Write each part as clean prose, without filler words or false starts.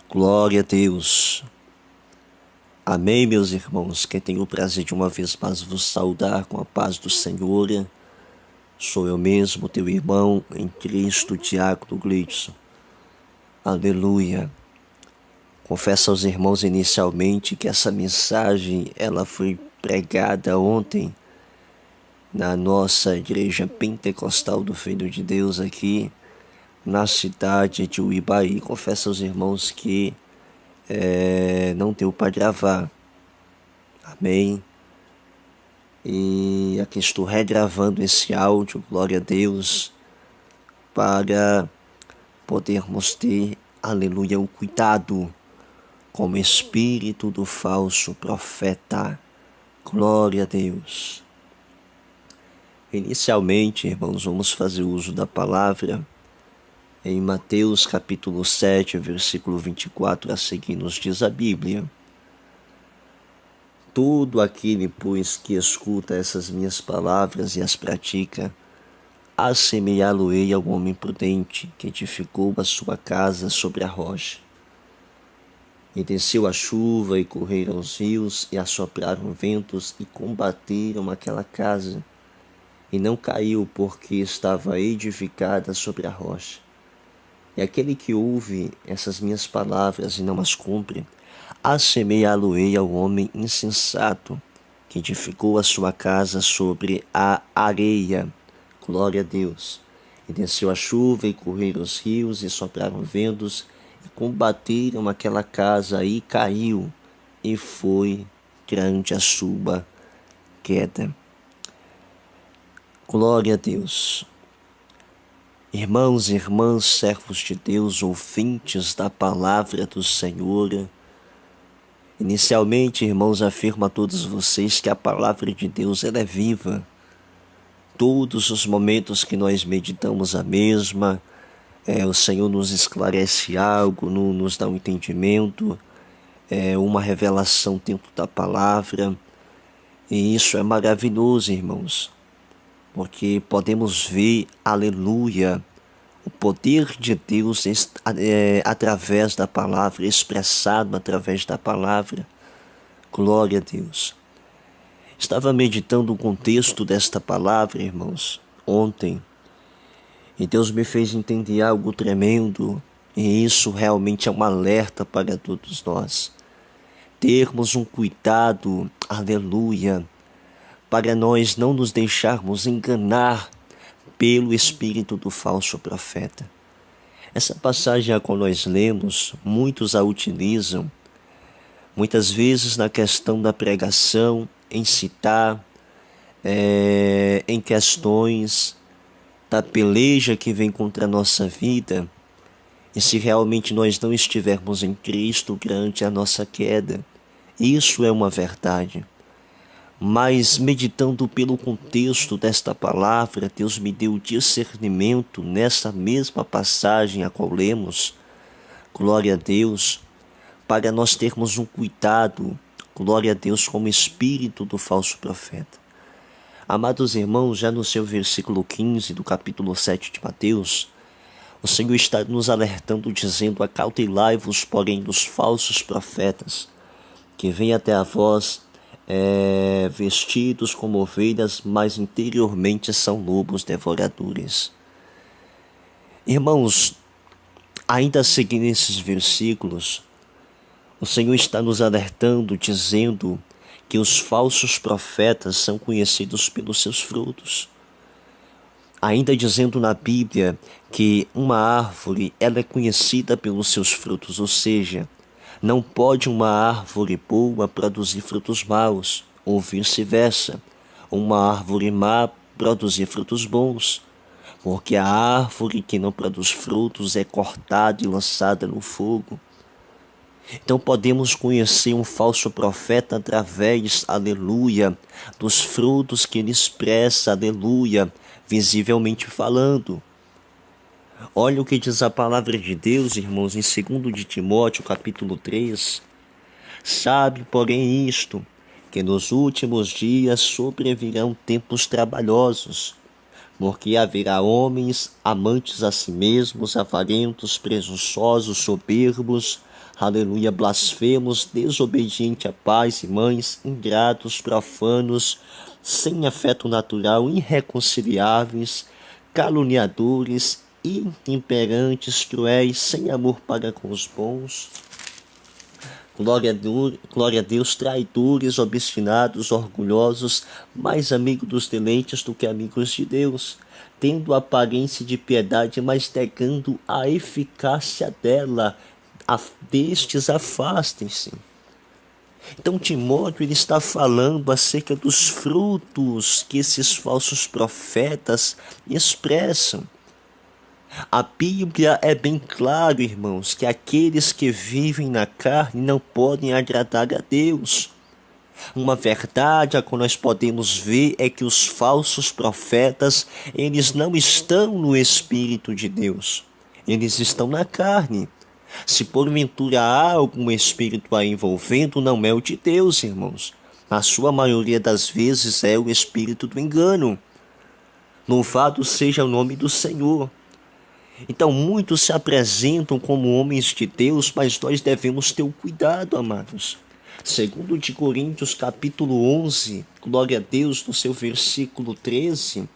Glória a Deus. Amém, meus irmãos. Quem tem o prazer de uma vez mais vos saudar com a paz do Senhor, sou eu mesmo, teu irmão em Cristo, Diácono Gleidson. Aleluia. Confesso aos irmãos inicialmente que essa mensagem ela foi pregada ontem na nossa igreja pentecostal do Filho de Deus aqui na cidade de Uibaí. Confesso aos irmãos que não deu para gravar. Amém. E aqui estou regravando esse áudio, glória a Deus, para podermos ter, aleluia, o cuidado com o espírito do falso profeta. Glória a Deus. Inicialmente, irmãos, vamos fazer uso da palavra em Mateus capítulo 7, versículo 24 a seguir, nos diz a Bíblia: todo aquele, pois, que escuta essas minhas palavras e as pratica, assemelhá-lo-ei ao homem prudente que edificou a sua casa sobre a rocha. E desceu a chuva, e correram os rios, e assopraram ventos, e combateram aquela casa, e não caiu, porque estava edificada sobre a rocha. E aquele que ouve essas minhas palavras e não as cumpre, assemelhá-lo-ei ao homem insensato, que edificou a sua casa sobre a areia. Glória a Deus. E desceu a chuva, e correram os rios, e sopraram ventos, e combateram aquela casa, e caiu, e foi grande a sua queda. Glória a Deus. Irmãos e irmãs, servos de Deus, ouvintes da palavra do Senhor, inicialmente, irmãos, afirmo a todos vocês que a palavra de Deus ela é viva. Todos os momentos que nós meditamos a mesma, o Senhor nos esclarece algo, nos dá um entendimento, uma revelação dentro da palavra. E isso é maravilhoso, irmãos, porque podemos ver, aleluia, o poder de Deus através da palavra, expressado através da palavra. Glória a Deus. Estava meditando o contexto desta palavra, irmãos, ontem, e Deus me fez entender algo tremendo, e isso realmente é um alerta para todos nós. Termos um cuidado, aleluia, para nós não nos deixarmos enganar pelo espírito do falso profeta. Essa passagem a qual nós lemos, muitos a utilizam, muitas vezes na questão da pregação, em citar, em questões da peleja que vem contra a nossa vida, e se realmente nós não estivermos em Cristo, grande é a nossa queda. Isso é uma verdade. Mas meditando pelo contexto desta palavra, Deus me deu discernimento nessa mesma passagem a qual lemos, glória a Deus, para nós termos um cuidado, glória a Deus, com o espírito do falso profeta. Amados irmãos, já no seu versículo 15 do capítulo 7 de Mateus, o Senhor está nos alertando, dizendo: acautelai-vos, porém, dos falsos profetas, que vêm até a vós, vestidos como ovelhas, mas interiormente são lobos devoradores. Irmãos, ainda seguindo esses versículos, o Senhor está nos alertando, dizendo que os falsos profetas são conhecidos pelos seus frutos. Ainda dizendo na Bíblia que uma árvore ela é conhecida pelos seus frutos, ou seja, não pode uma árvore boa produzir frutos maus, ou vice-versa, uma árvore má produzir frutos bons, porque a árvore que não produz frutos é cortada e lançada no fogo. Então podemos conhecer um falso profeta através, aleluia, dos frutos que ele expressa, aleluia, visivelmente falando. Olha o que diz a palavra de Deus, irmãos, em 2 de Timóteo, capítulo 3. Sabe, porém, isto, que nos últimos dias sobrevirão tempos trabalhosos, porque haverá homens amantes a si mesmos, avarentos, presunçosos, soberbos, aleluia, blasfemos, desobedientes a pais e mães, ingratos, profanos, sem afeto natural, irreconciliáveis, caluniadores, intemperantes, cruéis, sem amor para com os bons. Glória a Deus, traidores, obstinados, orgulhosos, mais amigos dos deleites do que amigos de Deus, tendo aparência de piedade, mas negando a eficácia dela. Destes afastem-se. Então Timóteo ele está falando acerca dos frutos que esses falsos profetas expressam. A Bíblia é bem claro, irmãos, que aqueles que vivem na carne não podem agradar a Deus. Uma verdade a qual nós podemos ver é que os falsos profetas, eles não estão no Espírito de Deus. Eles estão na carne. Se porventura há algum espírito aí envolvendo, não é o de Deus, irmãos. Na sua maioria das vezes é o espírito do engano. Louvado seja o nome do Senhor. Então muitos se apresentam como homens de Deus, mas nós devemos ter o cuidado, amados. Segundo de Coríntios capítulo 11, glória a Deus, no seu versículo 13,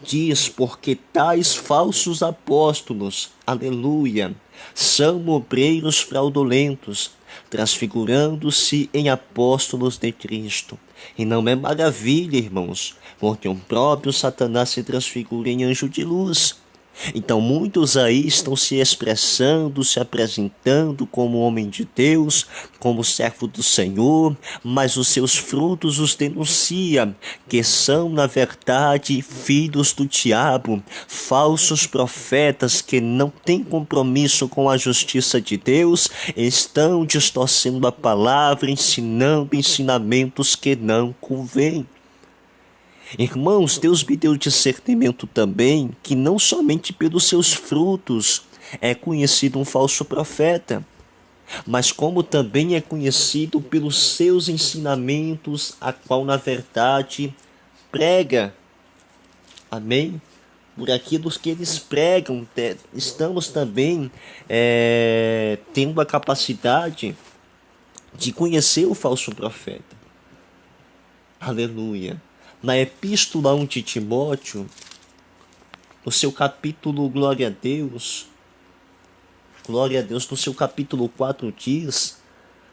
diz: porque tais falsos apóstolos, aleluia, são obreiros fraudulentos, transfigurando-se em apóstolos de Cristo. E não é maravilha, irmãos, porque o próprio Satanás se transfigura em anjo de luz. Então muitos aí estão se expressando, se apresentando como homem de Deus, como servo do Senhor, mas os seus frutos os denunciam, que são na verdade filhos do diabo, falsos profetas que não têm compromisso com a justiça de Deus, estão distorcendo a palavra, ensinando ensinamentos que não convêm. Irmãos, Deus me deu discernimento também que não somente pelos seus frutos é conhecido um falso profeta, mas como também é conhecido pelos seus ensinamentos, a qual na verdade prega. Amém? Por aquilo que eles pregam, estamos também tendo a capacidade de conhecer o falso profeta. Aleluia. Na epístola 1 de Timóteo, no seu capítulo, glória a Deus, no seu capítulo 4 diz: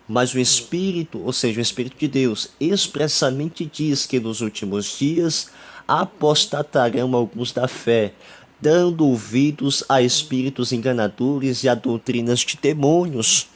mas o Espírito, ou seja, o Espírito de Deus, expressamente diz que nos últimos dias apostatarão alguns da fé, dando ouvidos a espíritos enganadores e a doutrinas de demônios.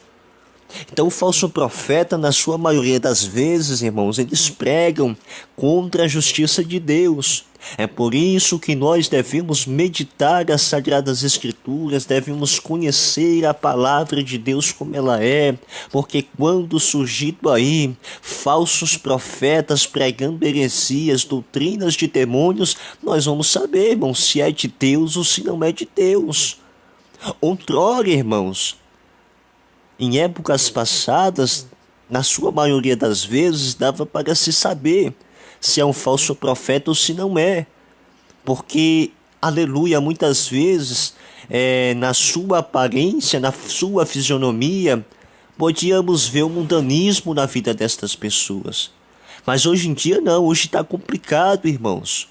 Então o falso profeta, na sua maioria das vezes, irmãos, eles pregam contra a justiça de Deus. É por isso que nós devemos meditar as Sagradas Escrituras, devemos conhecer a palavra de Deus como ela é, porque quando surgido aí falsos profetas pregando heresias, doutrinas de demônios, nós vamos saber, irmãos, se é de Deus ou se não é de Deus. Outrora, irmãos, em épocas passadas, na sua maioria das vezes, dava para se saber se é um falso profeta ou se não é. Porque, aleluia, muitas vezes, na sua aparência, na sua fisionomia, podíamos ver o mundanismo na vida destas pessoas. Mas hoje em dia não, hoje está complicado, irmãos.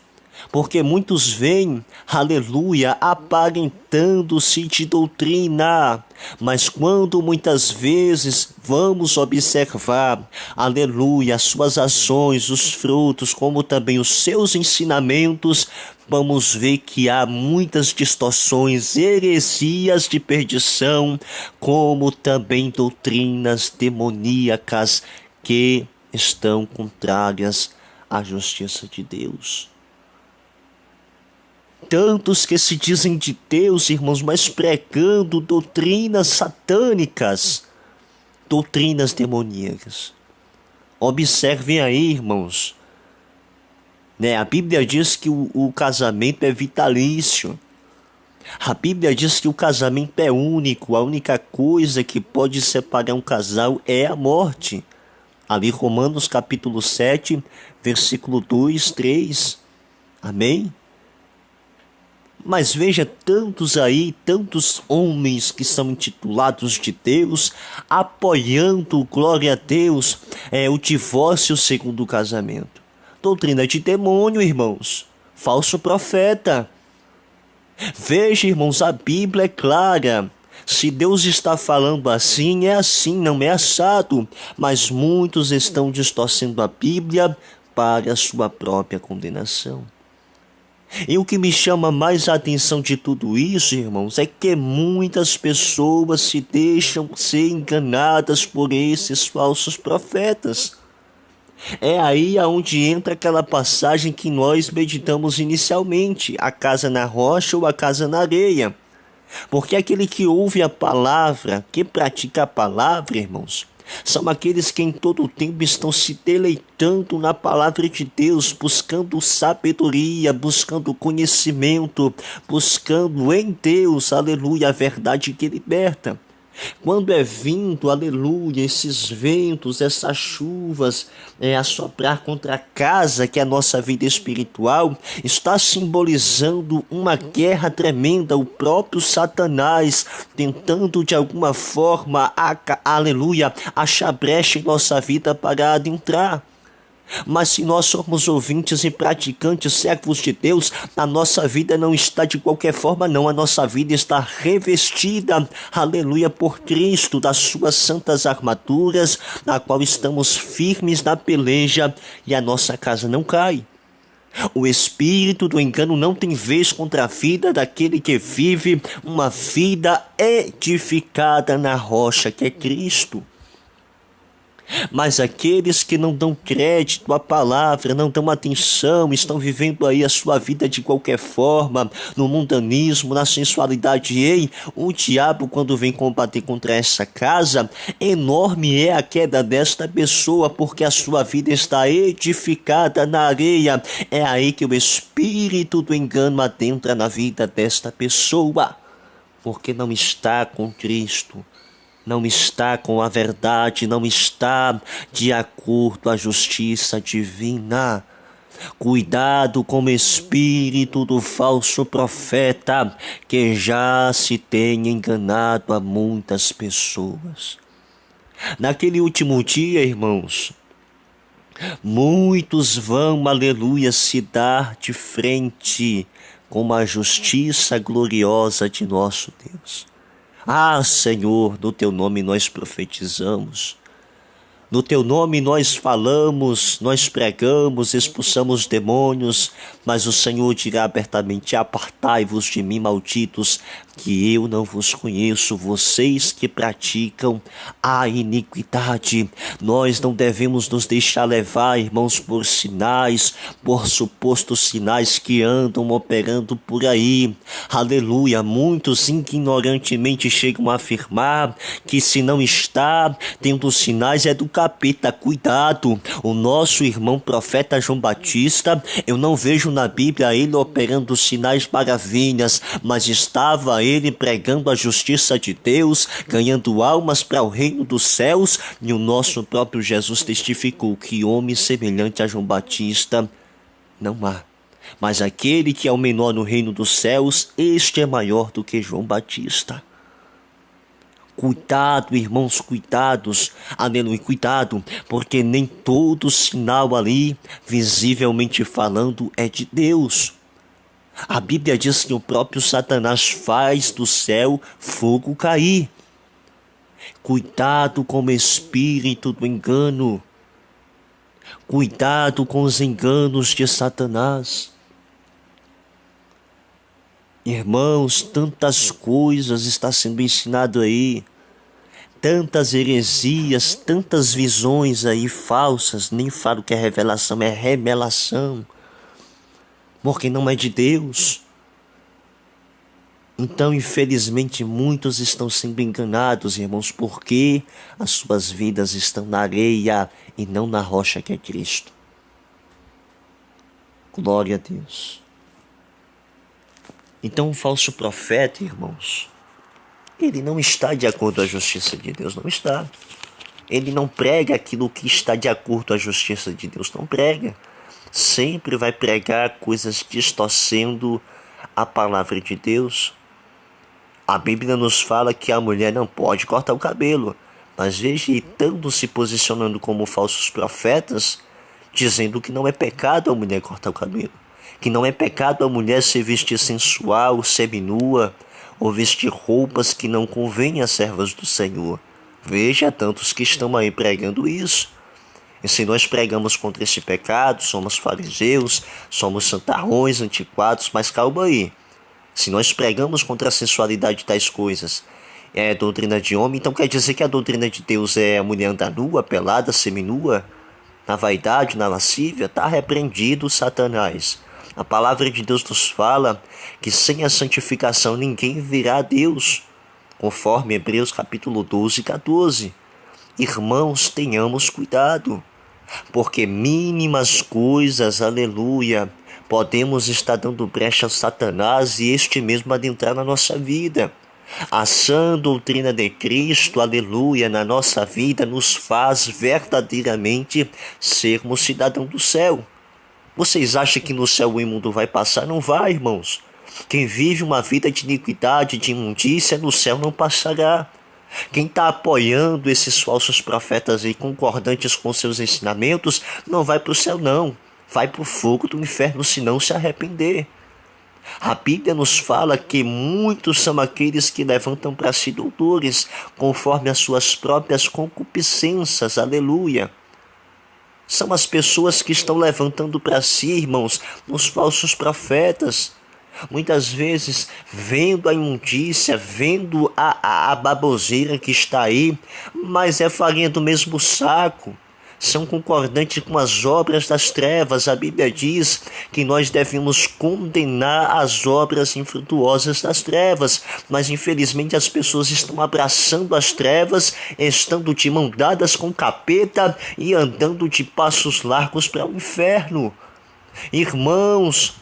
Porque muitos vêm, aleluia, aparentando-se de doutrina, mas quando muitas vezes vamos observar, aleluia, as suas ações, os frutos, como também os seus ensinamentos, vamos ver que há muitas distorções, heresias de perdição, como também doutrinas demoníacas que estão contrárias à justiça de Deus. Tantos que se dizem de Deus, irmãos, mas pregando doutrinas satânicas, doutrinas demoníacas. Observem aí, irmãos, a Bíblia diz que o casamento é vitalício. A Bíblia diz que o casamento é único, a única coisa que pode separar um casal é a morte. Ali Romanos capítulo 7, versículo 2, 3. Amém? Mas veja tantos aí, tantos homens que são intitulados de Deus, apoiando, glória a Deus, o divórcio segundo o casamento. Doutrina de demônio, irmãos. Falso profeta. Veja, irmãos, a Bíblia é clara. Se Deus está falando assim, é assim, não é assado. Mas muitos estão distorcendo a Bíblia para a sua própria condenação. E o que me chama mais a atenção de tudo isso, irmãos, é que muitas pessoas se deixam ser enganadas por esses falsos profetas. É aí aonde entra aquela passagem que nós meditamos inicialmente, a casa na rocha ou a casa na areia. Porque aquele que ouve a palavra, que pratica a palavra, irmãos, são aqueles que em todo o tempo estão se deleitando na palavra de Deus, buscando sabedoria, buscando conhecimento, buscando em Deus, aleluia, a verdade que liberta. Quando é vindo, aleluia, esses ventos, essas chuvas, a soprar contra a casa que é a nossa vida espiritual, está simbolizando uma guerra tremenda, o próprio Satanás tentando de alguma forma, aleluia, achar brecha em nossa vida para adentrar. Mas se nós somos ouvintes e praticantes, servos de Deus, a nossa vida não está de qualquer forma não, a nossa vida está revestida, aleluia, por Cristo, das suas santas armaduras, na qual estamos firmes na peleja e a nossa casa não cai. O espírito do engano não tem vez contra a vida daquele que vive uma vida edificada na rocha que é Cristo. Mas aqueles que não dão crédito à palavra, não dão atenção, estão vivendo aí a sua vida de qualquer forma, no mundanismo, na sensualidade. Ei, o diabo, quando vem combater contra essa casa, enorme é a queda desta pessoa, porque a sua vida está edificada na areia. É aí que o espírito do engano adentra na vida desta pessoa, porque não está com Cristo. Não está com a verdade, não está de acordo à justiça divina. Cuidado com o espírito do falso profeta, que já se tem enganado a muitas pessoas. Naquele último dia, irmãos, muitos vão, aleluia, se dar de frente com a justiça gloriosa de nosso Deus. Ah, Senhor, no Teu nome nós profetizamos, no Teu nome nós falamos, nós pregamos, expulsamos demônios, mas o Senhor dirá abertamente: apartai-vos de mim, malditos, que eu não vos conheço, vocês que praticam a iniquidade. Nós não devemos nos deixar levar, irmãos, por sinais, por supostos sinais que andam operando por aí. Aleluia, muitos ignorantemente chegam a afirmar que se não está tendo sinais é do capeta. Cuidado, o nosso irmão profeta João Batista, eu não vejo na Bíblia ele operando sinais, maravilhas, mas estava ele pregando a justiça de Deus, ganhando almas para o reino dos céus, e o nosso próprio Jesus testificou que homem semelhante a João Batista não há. Mas aquele que é o menor no reino dos céus, este é maior do que João Batista. Cuidado, irmãos, cuidados, aleluia, cuidado, porque nem todo sinal ali, visivelmente falando, é de Deus. A Bíblia diz que o próprio Satanás faz do céu fogo cair. Cuidado com o espírito do engano. Cuidado com os enganos de Satanás. Irmãos, tantas coisas está sendo ensinado aí. Tantas heresias, tantas visões aí falsas. Nem falo que é revelação, é remelação. Porque não é de Deus. Então, infelizmente, muitos estão sendo enganados, irmãos, porque as suas vidas estão na areia e não na rocha que é Cristo. Glória a Deus. Então, o falso profeta, irmãos, ele não está de acordo à justiça de Deus, não está. Ele não prega aquilo que está de acordo à justiça de Deus, não prega. Sempre vai pregar coisas distorcendo a palavra de Deus. A Bíblia nos fala que a mulher não pode cortar o cabelo, mas veja, estando se posicionando como falsos profetas, dizendo que não é pecado a mulher cortar o cabelo, que não é pecado a mulher se vestir sensual, seminua, ou vestir roupas que não convêm às servas do Senhor. Veja tantos que estão aí pregando isso. E se nós pregamos contra esse pecado, somos fariseus, somos santarrões, antiquados, mas calma aí. Se nós pregamos contra a sensualidade das coisas, é doutrina de homem, então quer dizer que a doutrina de Deus é a mulher andar nua, pelada, seminua, na vaidade, na lascívia? Está repreendido, Satanás. A palavra de Deus nos fala que sem a santificação ninguém virá a Deus, conforme Hebreus capítulo 12, 14. Irmãos, tenhamos cuidado, porque mínimas coisas, aleluia, podemos estar dando brecha a Satanás e este mesmo adentrar na nossa vida. A sã doutrina de Cristo, aleluia, na nossa vida nos faz verdadeiramente sermos cidadãos do céu. Vocês acham que no céu o imundo vai passar? Não vai, irmãos. Quem vive uma vida de iniquidade, de imundícia, no céu não passará. Quem está apoiando esses falsos profetas e concordantes com seus ensinamentos, não vai para o céu não. Vai para o fogo do inferno se não se arrepender. A Bíblia nos fala que muitos são aqueles que levantam para si doutores, conforme as suas próprias concupiscências, aleluia. São as pessoas que estão levantando para si, irmãos, os falsos profetas. Muitas vezes, vendo a imundícia, vendo a baboseira que está aí, mas é farinha do mesmo saco. São concordantes com as obras das trevas. A Bíblia diz que nós devemos condenar as obras infrutuosas das trevas, mas infelizmente as pessoas estão abraçando as trevas, estando de mão dadas com o capeta e andando de passos largos para o inferno. Irmãos,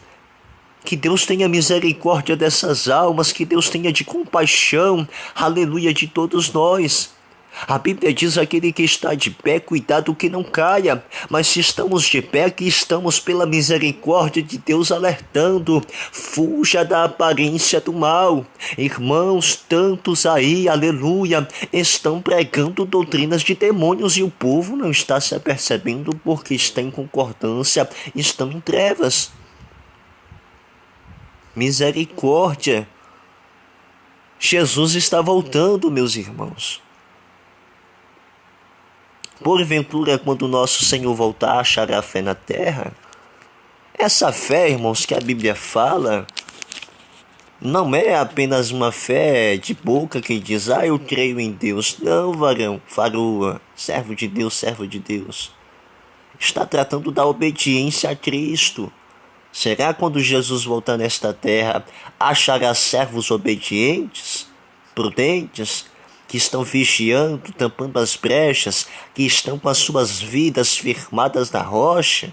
que Deus tenha misericórdia dessas almas, que Deus tenha de compaixão, aleluia, de todos nós. A Bíblia diz: aquele que está de pé, cuidado que não caia. Mas se estamos de pé, que estamos pela misericórdia de Deus alertando, fuja da aparência do mal. Irmãos, tantos aí, aleluia, estão pregando doutrinas de demônios e o povo não está se apercebendo porque está em concordância, estão em trevas. Misericórdia. Jesus está voltando, meus irmãos. Porventura, quando nosso Senhor voltar, achará fé na terra? Essa fé, irmãos, que a Bíblia fala, não é apenas uma fé de boca que diz: eu creio em Deus. Não, varão, varoa, servo de Deus, servo de Deus. Está tratando da obediência a Cristo. Será quando Jesus voltar nesta terra, achará servos obedientes, prudentes, que estão vigiando, tampando as brechas, que estão com as suas vidas firmadas na rocha?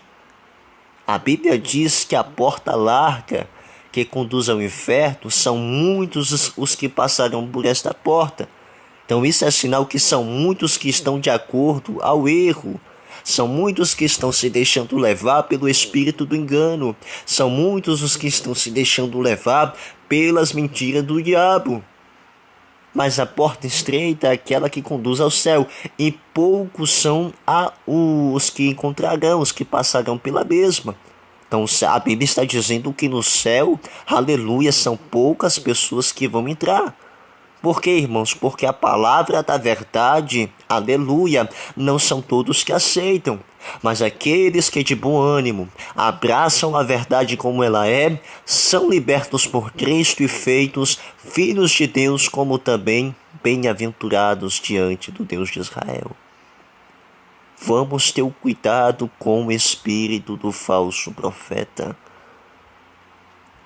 A Bíblia diz que a porta larga que conduz ao inferno, são muitos os que passarão por esta porta. Então isso é sinal que são muitos que estão de acordo ao erro. São muitos que estão se deixando levar pelo espírito do engano. São muitos os que estão se deixando levar pelas mentiras do diabo. Mas a porta estreita é aquela que conduz ao céu, e poucos são os que encontrarão, os que passarão pela mesma. Então a Bíblia está dizendo que no céu, aleluia, são poucas pessoas que vão entrar. Por quê, irmãos? Porque a palavra da verdade, aleluia, não são todos que aceitam. Mas aqueles que de bom ânimo abraçam a verdade como ela é, são libertos por Cristo e feitos filhos de Deus, como também bem-aventurados diante do Deus de Israel. Vamos ter o cuidado com o espírito do falso profeta.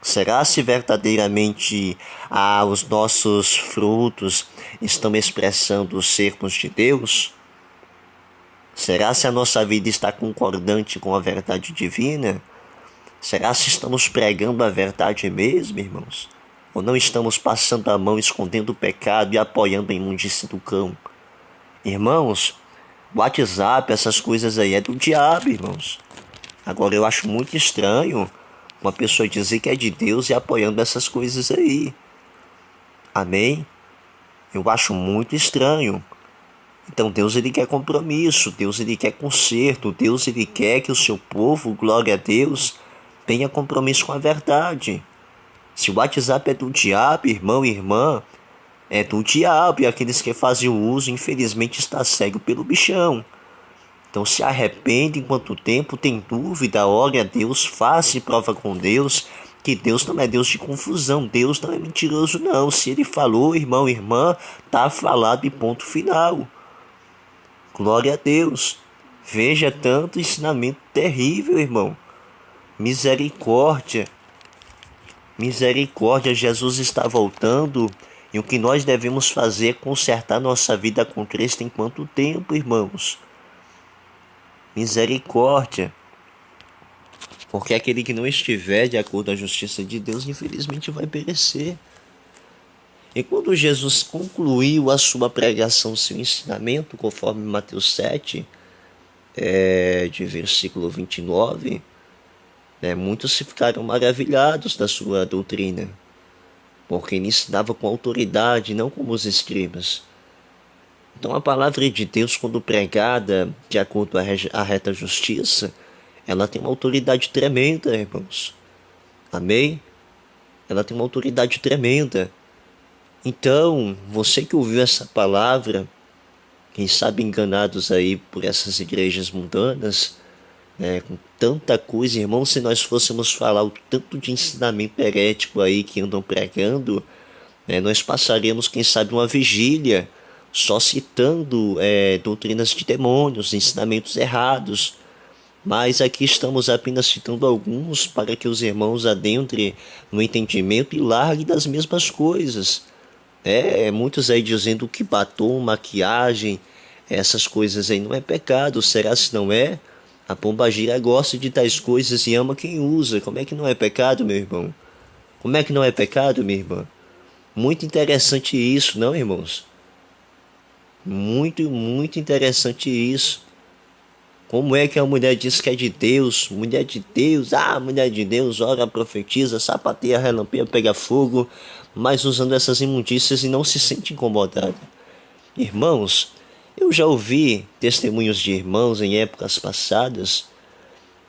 Será se verdadeiramente os nossos frutos estão expressando os sermos de Deus? Será se a nossa vida está concordante com a verdade divina? Será se estamos pregando a verdade mesmo, irmãos? Ou não estamos passando a mão, escondendo o pecado e apoiando a imundície do cão? Irmãos, WhatsApp, essas coisas aí é do diabo, irmãos. Agora eu acho muito estranho uma pessoa dizer que é de Deus e apoiando essas coisas aí. Amém? Eu acho muito estranho. Então Deus ele quer compromisso, Deus ele quer conserto, Deus ele quer que o seu povo, glória a Deus, tenha compromisso com a verdade. Se o WhatsApp é do diabo, irmão e irmã, é do diabo, e aqueles que fazem o uso, infelizmente, está cego pelo bichão. Então se arrepende enquanto tempo tem dúvida, ore a Deus, faça prova com Deus, que Deus não é Deus de confusão, Deus não é mentiroso não. Se ele falou, irmão e irmã, está falado e ponto final. Glória a Deus. Veja tanto ensinamento terrível, irmão. Misericórdia. Misericórdia, Jesus está voltando. E o que nós devemos fazer é consertar nossa vida com Cristo enquanto tempo, irmãos. Misericórdia. Porque aquele que não estiver de acordo com a justiça de Deus, infelizmente vai perecer. E quando Jesus concluiu a sua pregação, seu ensinamento, conforme Mateus 7, de versículo 29, muitos se ficaram maravilhados da sua doutrina, porque ele ensinava com autoridade, não como os escribas. Então a palavra de Deus, quando pregada de acordo com a reta justiça, ela tem uma autoridade tremenda, irmãos. Amém? Ela tem uma autoridade tremenda. Então, você que ouviu essa palavra, quem sabe enganados aí por essas igrejas mundanas, com tanta coisa, irmão, se nós fôssemos falar o tanto de ensinamento herético aí que andam pregando, nós passaríamos, quem sabe, uma vigília só citando doutrinas de demônios, ensinamentos errados. Mas aqui estamos apenas citando alguns para que os irmãos adentrem no entendimento e larguem das mesmas coisas. Muitos aí dizendo que batom, maquiagem, essas coisas aí não é pecado. Será se não é? A pombagira gosta de tais coisas e ama quem usa. Como é que não é pecado, meu irmão? Como é que não é pecado, minha irmã? Muito interessante isso, não, irmãos? Muito, muito interessante isso. Como é que a mulher diz que é de Deus? Mulher de Deus, mulher de Deus, ora, profetiza, sapateia, relampeia, pega fogo, mas usando essas imundícias e não se sente incomodada. Irmãos, eu já ouvi testemunhos de irmãos em épocas passadas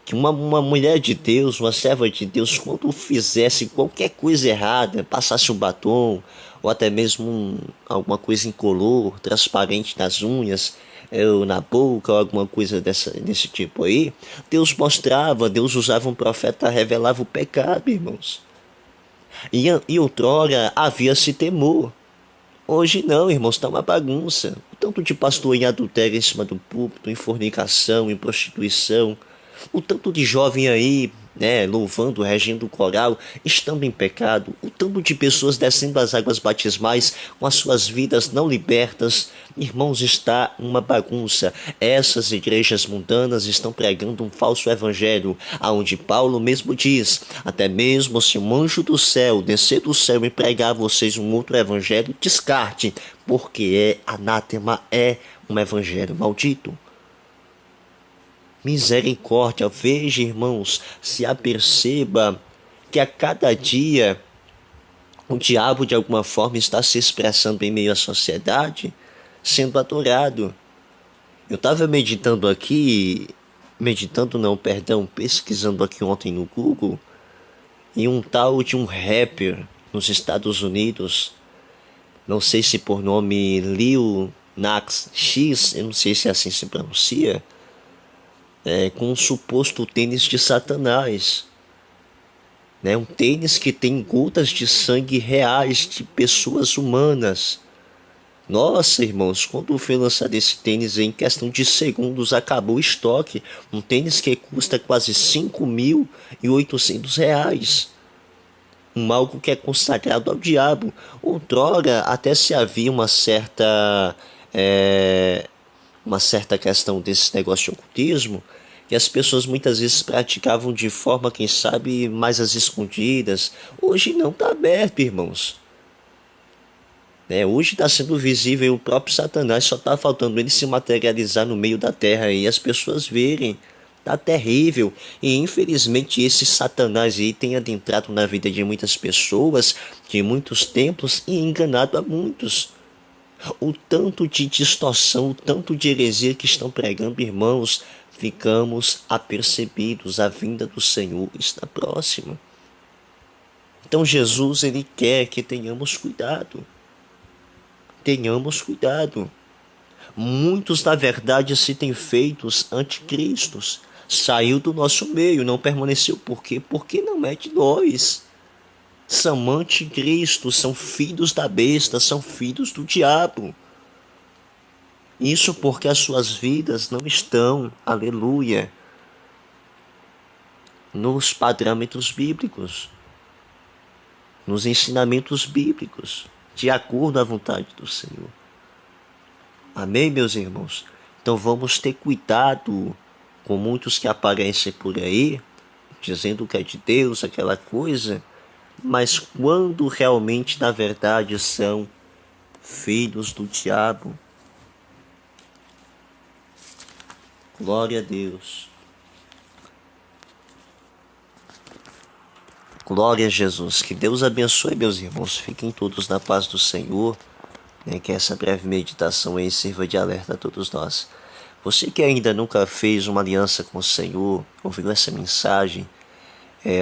que uma mulher de Deus, uma serva de Deus, quando fizesse qualquer coisa errada, passasse um batom, ou até mesmo alguma coisa incolor, transparente nas unhas, ou na boca, ou alguma coisa desse tipo aí, Deus mostrava, Deus usava um profeta, revelava o pecado, irmãos. E outrora havia-se temor. Hoje não, irmãos, está uma bagunça. O tanto de pastor em adultério em cima do púlpito, em fornicação, em prostituição, o tanto de jovem aí, louvando, regendo o coral, estando em pecado, o tanto de pessoas descendo as águas batismais com as suas vidas não libertas. Irmãos, está uma bagunça. Essas igrejas mundanas estão pregando um falso evangelho, aonde Paulo mesmo diz, até mesmo se um anjo do céu descer do céu e pregar a vocês um outro evangelho, descarte, porque anátema, é um evangelho maldito. Misericórdia, veja, irmãos, se aperceba que a cada dia o diabo de alguma forma está se expressando em meio à sociedade, sendo adorado. Eu estava pesquisando aqui ontem no Google, e um tal de um rapper nos Estados Unidos, não sei se por nome Lil Nas X, eu não sei se assim se pronuncia, com um suposto tênis de Satanás. Um tênis que tem gotas de sangue reais de pessoas humanas. Nossa, irmãos, quando foi lançado esse tênis, em questão de segundos acabou o estoque. Um tênis que custa quase R$ 5.800. Algo que é consagrado ao diabo. Outrora até se havia uma certa questão desse negócio de ocultismo, que as pessoas muitas vezes praticavam de forma, quem sabe, mais às escondidas. Hoje não está aberto, irmãos. Hoje está sendo visível o próprio Satanás, só está faltando ele se materializar no meio da terra e as pessoas verem. Tá terrível. E infelizmente esse Satanás aí tem adentrado na vida de muitas pessoas, de muitos templos e enganado a muitos. O tanto de distorção, o tanto de heresia que estão pregando, irmãos, ficamos apercebidos. A vinda do Senhor está próxima. Então Jesus, ele quer que tenhamos cuidado. Tenhamos cuidado. Muitos, na verdade, se têm feitos anticristos. Saiu do nosso meio, não permaneceu. Por quê? Porque não é de nós. São anticristos, são filhos da besta, são filhos do diabo. Isso porque as suas vidas não estão, aleluia, nos parâmetros bíblicos, nos ensinamentos bíblicos, de acordo à vontade do Senhor. Amém, meus irmãos? Então vamos ter cuidado com muitos que aparecem por aí, dizendo que é de Deus, aquela coisa, mas quando realmente, na verdade, são filhos do diabo. Glória a Deus. Glória a Jesus. Que Deus abençoe, meus irmãos. Fiquem todos na paz do Senhor. Que essa breve meditação aí sirva de alerta a todos nós. Você que ainda nunca fez uma aliança com o Senhor, ouviu essa mensagem,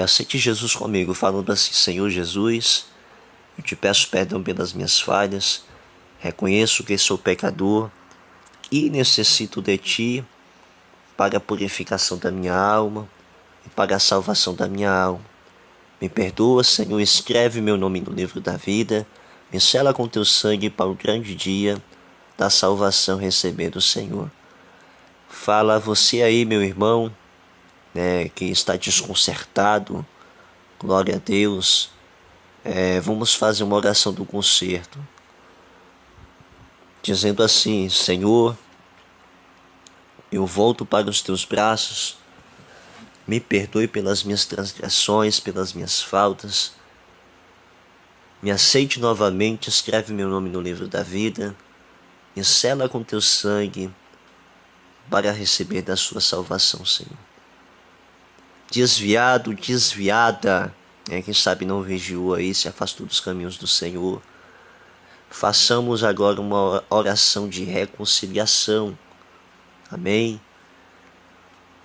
aceite Jesus comigo, falando assim: Senhor Jesus, eu te peço perdão pelas minhas falhas, reconheço que sou pecador e necessito de Ti para a purificação da minha alma e para a salvação da minha alma. Me perdoa, Senhor, escreve meu nome no livro da vida, me sela com Teu sangue para o grande dia da salvação receber do Senhor. Fala a você aí, meu irmão, que está desconcertado, glória a Deus. Vamos fazer uma oração do conserto, dizendo assim: Senhor, eu volto para os Teus braços, me perdoe pelas minhas transgressões, pelas minhas faltas, me aceite novamente, escreve meu nome no livro da vida, me sela com Teu sangue, para receber da sua salvação, Senhor. Desviado, desviada, quem sabe não vigiou aí, se afastou dos caminhos do Senhor. Façamos agora uma oração de reconciliação. Amém?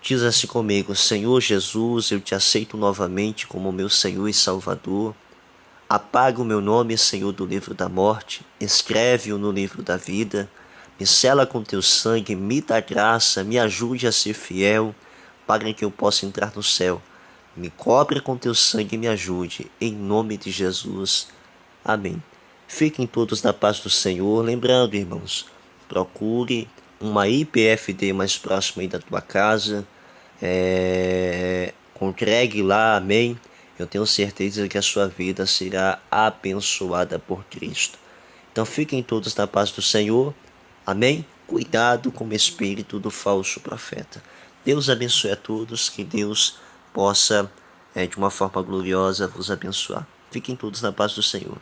Diz assim comigo: Senhor Jesus, eu te aceito novamente como meu Senhor e Salvador. Apaga o meu nome, Senhor, do livro da morte, escreve-o no livro da vida. Me sela com Teu sangue, me dá graça, me ajude a ser fiel, para que eu possa entrar no céu. Me cobre com Teu sangue e me ajude, em nome de Jesus. Amém. Fiquem todos na paz do Senhor. Lembrando, irmãos, procure uma IPFD mais próxima aí da tua casa. Congregue lá, amém. Eu tenho certeza que a sua vida será abençoada por Cristo. Então fiquem todos na paz do Senhor. Amém? Cuidado com o espírito do falso profeta. Deus abençoe a todos, que Deus possa, de uma forma gloriosa, vos abençoar. Fiquem todos na paz do Senhor.